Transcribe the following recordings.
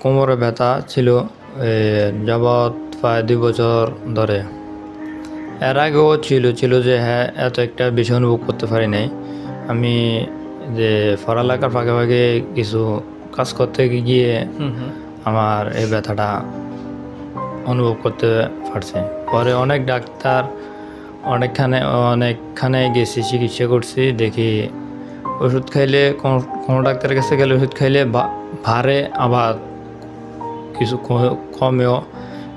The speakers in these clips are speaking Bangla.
কোমরে ব্যথা ছিল যাবৎ প্রায় 2 বছর ধরে। এর আগেও ছিল যে হ্যাঁ এত একটা বেশি অনুভব করতে পারি নাই। আমি যে পড়ালেখার ফাঁকে ফাঁকে কিছু কাজ করতে গিয়ে আমার এই ব্যথাটা অনুভব করতে পারছি। পরে অনেক ডাক্তার অনেকখানে গেছি, চিকিৎসা করছি, দেখি ওষুধ খাইলে কোনো ডাক্তারের কাছে গেলে ওষুধ খাইলে ভারে আবার কিছু কমেও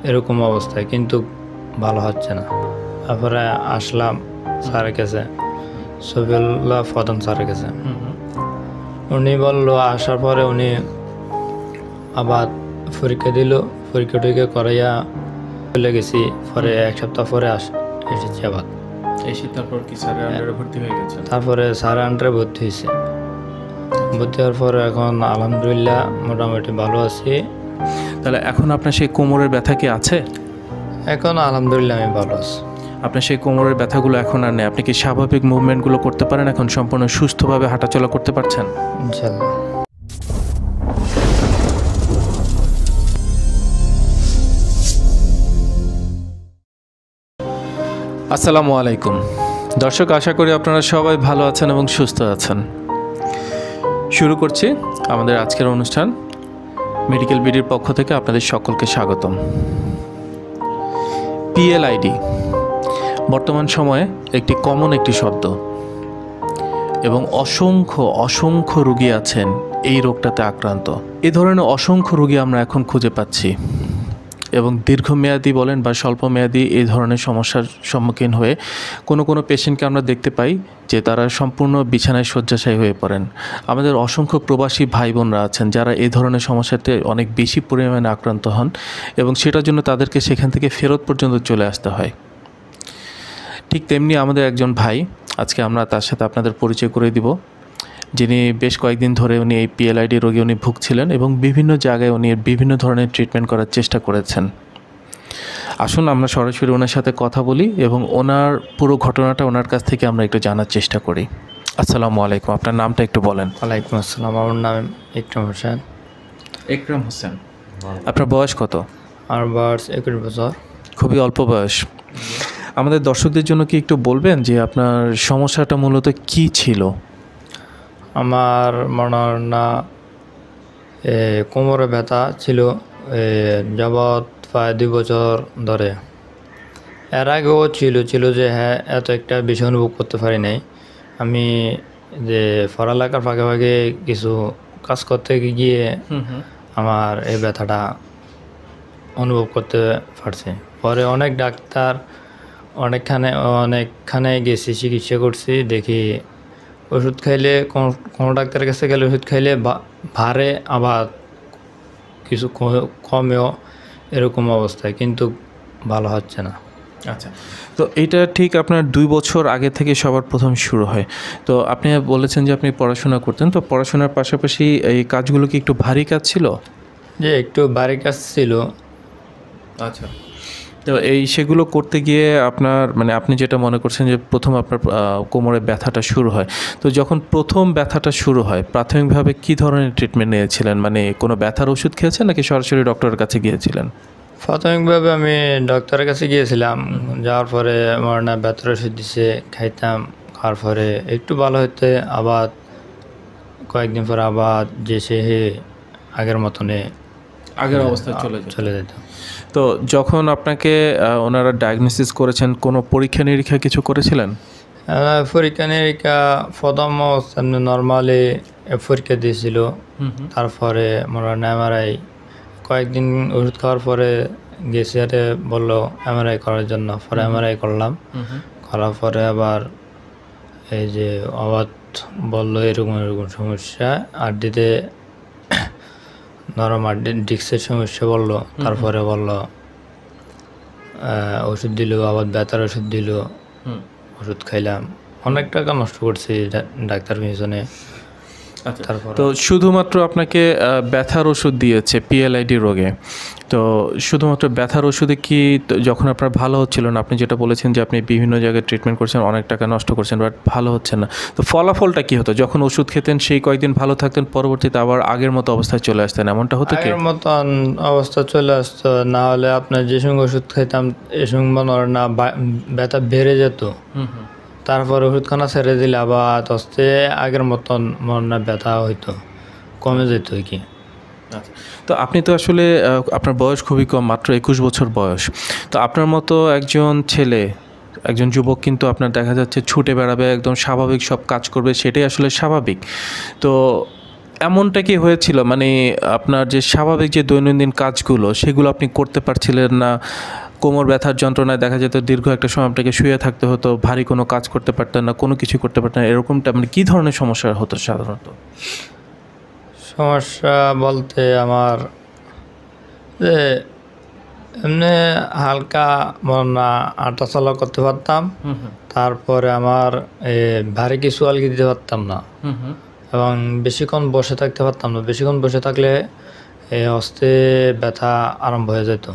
এরকম অবস্থায়, কিন্তু ভালো হচ্ছে না। তারপরে আসলাম স্যারের কাছে, সফিউল্লাহ প্রধান স্যারের কাছে। উনি বললো, আসার পরে উনি আবার পরীক্ষা দিল, পরীক্ষা টরীক্ষা করাইয়া চলে গেছি। পরে 1 সপ্তাহ পরে এসেছি আবার। তারপর কি স্যারের আন্ডারে ভর্তি হয়ে গেছে? তারপরে স্যারের আন্ডারে ভর্তি হয়েছে। ভর্তি হওয়ার পরে এখন আলহামদুলিল্লাহ মোটামুটি ভালো আছি। তাহলে এখন আপনার সেই কোমরের ব্যথা কি আছে? এখন আলহামদুলিল্লাহ আমি ভালো আছি। আপনার সেই কোমরের ব্যথাগুলো এখন আর নেই? আপনি কি স্বাভাবিক মুভমেন্টগুলো করতে পারেন? এখন সম্পূর্ণ সুস্থভাবে হাঁটাচলা করতে পারছেন? ইনশাআল্লাহ। আসসালামু আলাইকুম দর্শক, আশা করি আপনারা সবাই ভালো আছেন এবং সুস্থ আছেন। শুরু করছি আমাদের আজকের অনুষ্ঠান। মেডিকেল বিডির পক্ষ থেকে আপনাদের সকলকে স্বাগতম। পিএলআইডি বর্তমান সময়ে একটি কমন একটি শব্দ, এবং অসংখ্য রোগী আছেন এই রোগটাতে আক্রান্ত। এই ধরনের অসংখ্য রোগী আমরা এখন খুঁজে পাচ্ছি, এবং দীর্ঘমেয়াদী বলেন বা স্বল্পমেয়াদী এই ধরনের সমস্যার সম্মুখীন হয়ে কোনো পেশেন্টকে আমরা দেখতে পাই যে তারা সম্পূর্ণ বিছানায় শয্যাশায়ী হয়ে পড়েন। আমাদের অসংখ্য প্রবাসী ভাই বোনরা আছেন যারা এই ধরনের সমস্যাতে অনেক বেশি পরিমাণে আক্রান্ত হন, এবং সেটার জন্য তাদেরকে সেখান থেকে ফেরত পর্যন্ত চলে আসতে হয়। ঠিক তেমনি আমাদের একজন ভাই, আজকে আমরা তার সাথে আপনাদের পরিচয় করে দিব, যিনি বেশ কয়েকদিন ধরে উনি এই পিএলআইডি রোগে উনি ভুগছিলেন এবং বিভিন্ন জায়গায় উনি বিভিন্ন ধরনের ট্রিটমেন্ট করার চেষ্টা করেছেন। আসুন আমরা সরাসরি ওনার সাথে কথা বলি এবং ওনার পুরো ঘটনাটা ওনার কাছ থেকে আমরা একটু জানার চেষ্টা করি। আসসালামু আলাইকুম, আপনার নামটা একটু বলেন। ওয়ালাইকুম আসসালাম, আমার নাম ইকরাম হোসেন। ইকরাম হোসেন, আপনার বয়স কত? আমার বয়স 21 বছর। খুবই অল্প বয়স। আমাদের দর্শকদের জন্য কি একটু বলবেন যে আপনার সমস্যাটা মূলত কী ছিল? আমার মনে হয় না কোমরে ব্যথা ছিল যাবৎ প্রায় 2 বছর ধরে। এর আগেও ছিল যে হ্যাঁ এত একটা বেশি অনুভব করতে পারি নাই। আমি যে পড়ালেখার ফাঁকে ফাঁকে কিছু কাজ করতে গিয়ে আমার এই ব্যথাটা অনুভব করতে পারছি। পরে অনেক ডাক্তার অনেকখানে গেছি, চিকিৎসা করছি, দেখি ওষুধ খাইলে কোনো ডাক্তারের কাছে গেলে ওষুধ খাইলে ভারে আবার কিছু কমেও এরকম অবস্থায়, কিন্তু ভালো হচ্ছে না। আচ্ছা, তো এটা ঠিক আপনার 2 বছর আগে থেকে সবার প্রথম শুরু হয়। তো আপনি বলেছেন যে আপনি পড়াশোনা করতেন, তো পড়াশোনার পাশাপাশি এই কাজগুলো কি একটু ভারী কাজ ছিল? যে একটু ভারী কাজ ছিল। আচ্ছা, তো সেগুলো করতে গিয়ে আপনার আপনি যেটা মনে করছেন যে প্রথম আপনার কোমরে ব্যথাটা শুরু হয়, তো যখন প্রথম ব্যথাটা শুরু হয় প্রাথমিকভাবে কি ধরনের ট্রিটমেন্ট নিয়েছিলেন? কোনো ব্যথার ওষুধ খেয়েছেন নাকি সরাসরি ডক্টরের কাছে গিয়েছিলেন? প্রাথমিকভাবে আমি ডক্টরের কাছে গিয়েছিলাম, যাওয়ার পরে আমার না ব্যথার ওষুধ দিছে, খাইতাম। খাওয়ার পরে একটু ভালো হতে আবার কয়েকদিন পরে আবার যে সে আগের মতনে আগের অবস্থায় চলে যেত। তো যখন আপনাকে ওনারা ডায়াগনোসিস করেছেন, কোনো পরীক্ষা নিরীক্ষা কিছু করেছিলেন? পরীক্ষা নিরীক্ষা প্রথম নর্মালি পরীক্ষা দিয়েছিল। তারপরে মনে হয় এমআরআই, কয়েকদিন ওষুধ খাওয়ার পরে গেছে বললো এমআরআই করার জন্য। পরে এমআরআই করলাম, করার পরে আবার এই যে আবার বললো এরকম সমস্যা, আড্ডিতে নরম ডিস্কের সমস্যা বললো। তারপরে বললো ওষুধ দিল, আবার ব্যথার ওষুধ দিল, ওষুধ খাইলাম। অনেক টাকা নষ্ট করছি ডাক্তার পিছনে। আচ্ছা, তারপর তো শুধুমাত্র আপনাকে ব্যথার ওষুধ দিয়েছে পিএলআইডি রোগে। তো শুধুমাত্র ব্যথার ওষুধে কি যখন আপনার ভালো হচ্ছিল না, আপনি যেটা বলেছেন যে আপনি বিভিন্ন জায়গায় ট্রিটমেন্ট করছেন, অনেক টাকা নষ্ট করছেন, বাট ভালো হচ্ছে না, তো ফলাফলটা কি হতো? যখন ওষুধ খেতেন সেই কয়েকদিন ভালো থাকতেন, পরবর্তীতে আবার আগের মতো অবস্থায় চলে আসতেন, এমনটা হতো কি? আগের মতন অবস্থা চলে আসতো, না হলে আপনার যে সঙ্গে ওষুধ খাইতাম এ সঙ্গে মনে হয় না ব্যথা বেড়ে যেত। তারপর ওষুধখানা ছেড়ে দিলে আবার আস্তে আগের মতন মনে না ব্যথা হইতো, কমে যেত কি। আচ্ছা, তো আপনি তো আসলে আপনার বয়স খুবই কম, মাত্র 21 বছর বয়স। তো আপনার মতো একজন ছেলে, একজন যুবক কিন্তু আপনার দেখা যাচ্ছে ছুটে বেড়াবে, একদম স্বাভাবিক সব কাজ করবে, সেটাই আসলে স্বাভাবিক। তো এমনটা কি হয়েছিল, মানে আপনার যে স্বাভাবিক যে দৈনন্দিন কাজগুলো সেগুলো আপনি করতে পারছিলেন না? কোমর ব্যথার যন্ত্রণায় দেখা যেত দীর্ঘ একটা সময় আপনাকে শুয়ে থাকতে হতো, ভারী কোনো কাজ করতে পারতেন না, কোনো কিছু করতে পারতেন না, এরকমটা মানে কী ধরনের সমস্যা হতো সাধারণত? সমস্যা বলতে আমার যে এমনি হালকা না হাঁটা চলা করতে পারতাম, তারপরে আমার ভারী কিছু আলগি দিতে পারতাম না, এবং বেশিক্ষণ বসে থাকতে পারতাম না। বেশিক্ষণ বসে থাকলে হস্তে ব্যথা আরম্ভ হয়ে যেত।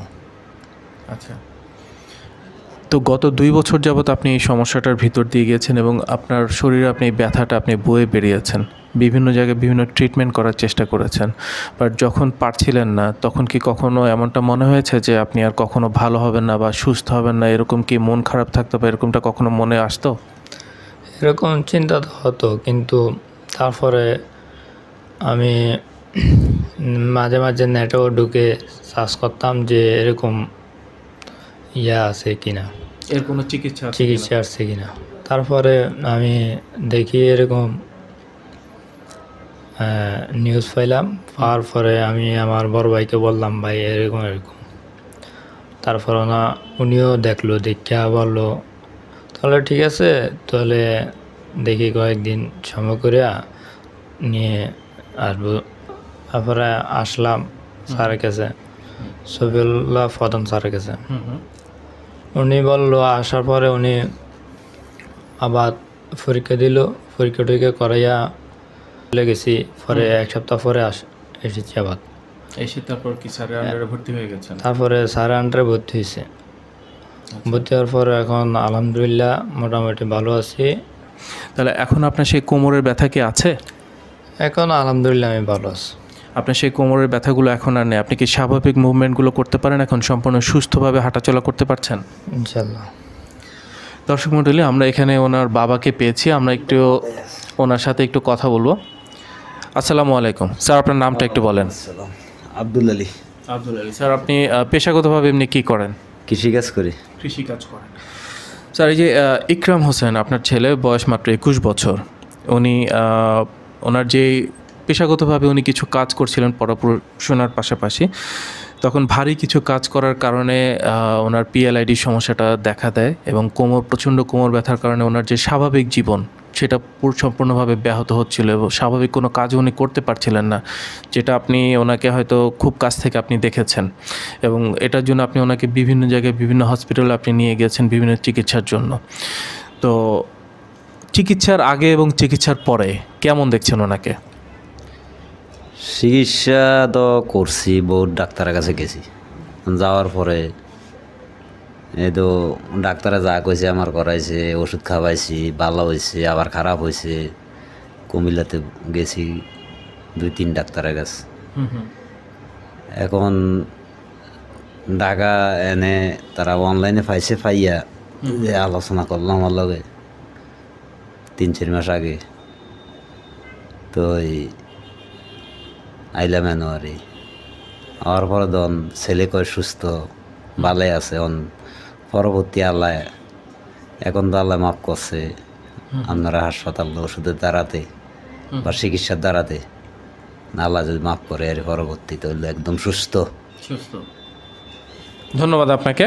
আচ্ছা, তো গত 2 বছর যাবত আপনি এই সমস্যাটার ভিতর দিয়ে গিয়েছেন এবং আপনার শরীরে আপনি এই ব্যথাটা আপনি বয়ে বেরিয়েছেন, বিভিন্ন জায়গায় বিভিন্ন ট্রিটমেন্ট করার চেষ্টা করেছেন, বাট যখন পারছিলেন না তখন কি কখনো এমনটা মনে হয়েছে যে আপনি আর কখনো ভালো হবেন না বা সুস্থ হবেন না, এরকম কি মন খারাপ থাকতো বা এরকমটা কখনো মনে আসতো? এরকম চিন্তা তো হতো, কিন্তু তারপরে আমি মাঝে মাঝে নেটেও ঢুকে সার্চ করতাম যে এরকম আছে কিনা, এর কোনো চিকিৎসা আছে কিনা। তারপরে আমি দেখি এরকম নিউজ পাইলাম, পাওয়ার পরে আমি আমার বড় ভাইকে বললাম, ভাই এরকম এরকম। তারপর উনিও দেখলো, দেখিয়া বললো তাহলে ঠিক আছে, তাহলে দেখি কয়েকদিন সময় করে নিয়ে আসবো। তারপরে আসলাম স্যারের কাছে, সফিউল্লাহ প্রধান স্যারের কাছে। উনি বললো, আসার পরে উনি আবার পরীক্ষা দিল, পরীক্ষা টরীক্ষা করাইয়া চলে গেছি। পরে 1 সপ্তাহ পরে এসেছি আবার। এসে তারপর কি স্যারের আন্ডারে ভর্তি হয়ে গেছেন? তারপরে স্যারের আন্ডারে ভর্তি হয়েছে। ভর্তি হওয়ার পরে এখন আলহামদুলিল্লাহ মোটামুটি ভালো আছি। তাহলে এখন আপনার সেই কোমরের ব্যথা কি আছে? এখন আলহামদুলিল্লাহ আমি ভালো আছি। আপনার সেই কোমরের ব্যথাগুলো এখন আর নেই? আপনি কি স্বাভাবিক মুভমেন্টগুলো করতে পারেন এখন? সম্পূর্ণ সুস্থভাবে হাঁটাচলা করতে পারছেন? ইনশাল্লাহ। দর্শক মণ্ডলী, আমরা এখানে ওনার বাবাকে পেয়েছি, আমরা একটু ওনার সাথে একটু কথা বলবো। আসসালামু আলাইকুম স্যার, আপনার নামটা একটু বলেন। আব্দুল আলী। আব্দুল আলী স্যার, আপনি পেশাগতভাবে এমনি কী করেন? কৃষিকাজ করি। কৃষিকাজ করেন। স্যার, এই যে ইকরাম হোসেন আপনার ছেলে, বয়স মাত্র 21 বছর, উনি ওনার যে পেশাগতভাবে উনি কিছু কাজ করছিলেন পড়াশোনার পাশাপাশি, তখন ভারী কিছু কাজ করার কারণে ওনার পিএলআইডি সমস্যাটা দেখা দেয় এবং প্রচণ্ড কোমর ব্যথার কারণে ওনার যে স্বাভাবিক জীবন সেটা সম্পূর্ণভাবে ব্যাহত হচ্ছিল এবং স্বাভাবিক কোনো কাজও উনি করতে পারছিলেন না, যেটা আপনি ওনাকে হয়তো খুব কাছ থেকে আপনি দেখেছেন, এবং এটার জন্য আপনি ওনাকে বিভিন্ন জায়গায় বিভিন্ন হসপিটালে আপনি নিয়ে গেছেন বিভিন্ন চিকিৎসার জন্য। তো চিকিৎসার আগে এবং চিকিৎসার পরে কেমন দেখছেন ওনাকে? চিকিৎসা তো করছি, বহুত ডাক্তারের কাছে গেছি। যাওয়ার পরে এই তো ডাক্তারে যা কইছে আমার করাইছে, ওষুধ খাওয়াইছি, ভালো হয়েছে, আবার খারাপ হয়েছে। কুমিল্লাতে গেছি 2-3 ডাক্তারের কাছে। এখন ঢাকা এনে তারা অনলাইনে পাইয়া যে আলোচনা করলাম আমার লগে 3-4 মাস আগে। তো আইলাম জানুয়ারি, আমার পরে দন ছেলে কয় সুস্থ ভালোই আছে। পরবর্তী আল্লাহ এখন তো আল্লাহ মাফ করছে, আপনারা হাসপাতাল ওষুধের দ্বারাতে বা চিকিৎসার দ্বারাতে আল্লাহ যদি মাফ করে এর পরবর্তীতে হইলো একদম সুস্থ। ধন্যবাদ আপনাকে।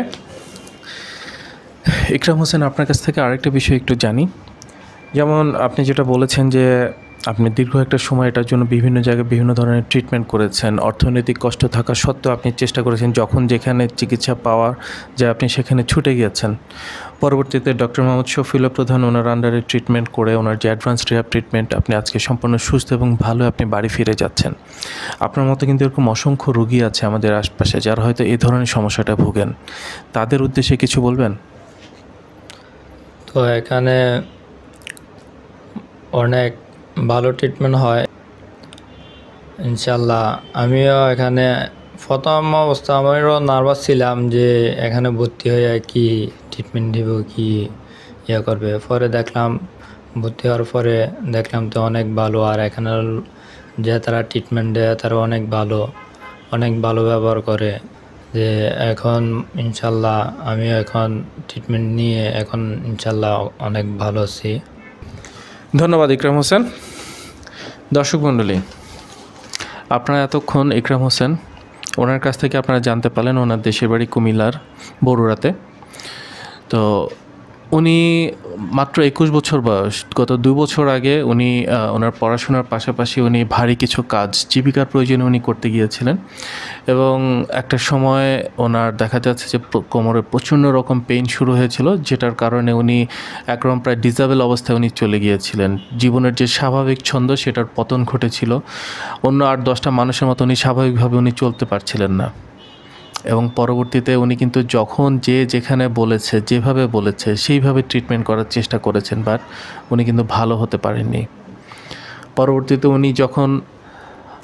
ইকরাম হোসেন, আপনার কাছ থেকে আরেকটা বিষয় একটু জানি। যেমন আপনি যেটা বলেছেন যে আপনি দীর্ঘ একটা সময় এটার জন্য বিভিন্ন জায়গায় বিভিন্ন ধরনের ট্রিটমেন্ট করেছেন, অর্থনৈতিক কষ্ট থাকা সত্ত্বেও আপনি চেষ্টা করেছেন যখন যেখানে চিকিৎসা পাওয়ার যে আপনি সেখানে ছুটে গিয়েছেন। পরবর্তীতে ডক্টর মোহাম্মদ শফিউল্লাহ প্রধান ওনার আন্ডারে ট্রিটমেন্ট করে ওনার যে অ্যাডভান্স রিহ্যাব ট্রিটমেন্ট আপনি আজকে সম্পূর্ণ সুস্থ এবং ভালো আপনি বাড়ি ফিরে যাচ্ছেন। আপনার মতো কিন্তু এরকম অসংখ্য রোগী আছে আমাদের আশপাশে যারা হয়তো এই ধরনের সমস্যাটা ভোগেন, তাদের উদ্দেশ্যে কিছু বলবেন? তো এখানে অনেক ভালো ট্রিটমেন্ট হয় ইনশাল্লাহ। আমিও এখানে প্রথম অবস্থা আমারও নার্ভাস ছিলাম যে এখানে ভর্তি হয়ে কি ট্রিটমেন্ট দিব, কি ইয়ে করবে। পরে দেখলাম ভর্তি হওয়ার পরে দেখলাম তো অনেক ভালো, আর এখানে যে তারা ট্রিটমেন্ট দেয় তারা অনেক ভালো ব্যবহার করে। যে এখন ইনশাল্লাহ আমিও এখন ট্রিটমেন্ট নিয়ে এখন ইনশাল্লাহ অনেক ভালো আছি। ধন্যবাদ ইকরাম হোসেন। দর্শক মণ্ডলী, আপনারা এতক্ষণ ইকরাম হোসেন ওনার কাছ থেকে আপনারা জানতে পারলেন ওনার দেশের বাড়ি কুমিল্লার বরুড়াতে। তো উনি মাত্র 21 বছর বয়স। গত 2 বছর আগে উনি ওনার পড়াশোনার পাশাপাশি উনি ভারী কিছু কাজ জীবিকার প্রয়োজনে উনি করতে গিয়েছিলেন এবং একটা সময় ওনার দেখা যাচ্ছে যে কোমরে প্রচণ্ড রকম পেইন শুরু হয়েছিল, যেটার কারণে উনি একরকম প্রায় ডিসেবল অবস্থায় উনি চলে গিয়েছিলেন। জীবনের যে স্বাভাবিক ছন্দ সেটার পতন ঘটেছিল। অন্য 8-10টা মানুষের মতো উনি স্বাভাবিকভাবে উনি চলতে পারছিলেন না এবং পরবর্তীতে উনি কিন্তু যখন যে যেখানে বলেছে, যেভাবে বলেছে সেইভাবে ট্রিটমেন্ট করার চেষ্টা করেছেন, বাট উনি কিন্তু ভালো হতে পারেননি। পরবর্তীতে উনি যখন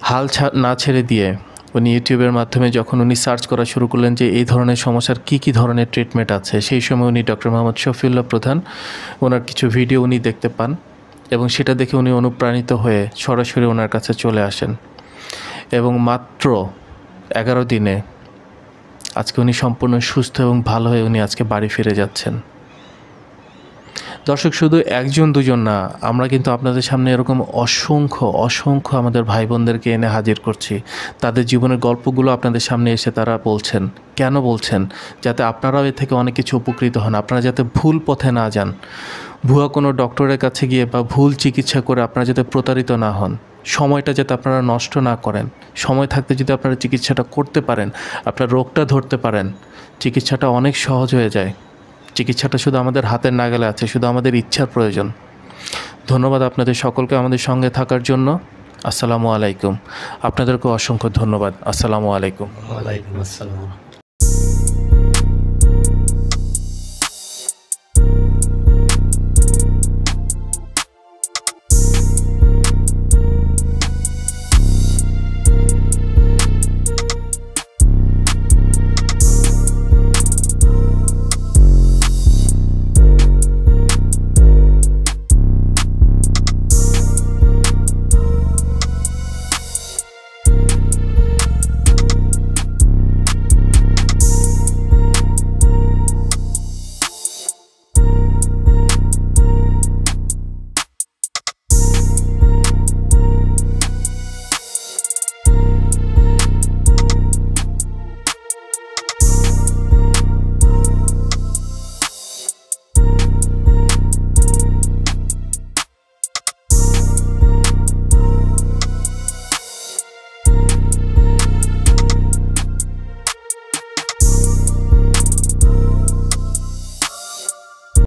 হাল না ছেড়ে দিয়ে উনি ইউটিউবের মাধ্যমে যখন উনি সার্চ করা শুরু করলেন যে এই ধরনের সমস্যার কী ধরনের ট্রিটমেন্ট আছে, সেই সময় উনি ডক্টর মোহাম্মদ শফিউল্লাহ প্রধান ওনার কিছু ভিডিও উনি দেখতে পান এবং সেটা দেখে উনি অনুপ্রাণিত হয়ে সরাসরি ওনার কাছে চলে আসেন এবং মাত্র 11 দিনে আজকে উনি সম্পূর্ণ সুস্থ এবং ভালো হয়ে উনি আজকে বাড়ি ফিরে যাচ্ছেন। দর্শক, শুধু 1-2 না, আমরা কিন্তু আপনাদের সামনে এরকম অসংখ্য আমাদের ভাই বোনদেরকে এনে হাজির করছি। তাদের জীবনের গল্পগুলো আপনাদের সামনে এসে তারা বলছেন। কেন বলছেন? যাতে আপনারাও এর থেকে অনেক কিছু উপকৃত হন, আপনারা যাতে ভুল পথে না যান, ভুয়া কোনো ডক্টরের কাছে গিয়ে বা ভুল চিকিৎসা করে আপনারা যাতে প্রতারিত না হন, সময়টা যাতে আপনারা নষ্ট না করেন। সময় থাকতে যদি আপনারা চিকিৎসাটা করতে পারেন, আপনার রোগটা ধরতে পারেন, চিকিৎসাটা অনেক সহজ হয়ে যায়। চিকিৎসাটা শুধু আমাদের হাতের নাগালে আছে, শুধু আমাদের ইচ্ছার প্রয়োজন। ধন্যবাদ আপনাদের সকলকে আমাদের সঙ্গে থাকার জন্য। আসসালামু আলাইকুম। আপনাদেরকে অসংখ্য ধন্যবাদ। আসসালামু আলাইকুম। ওয়ালাইকুম আসসালাম।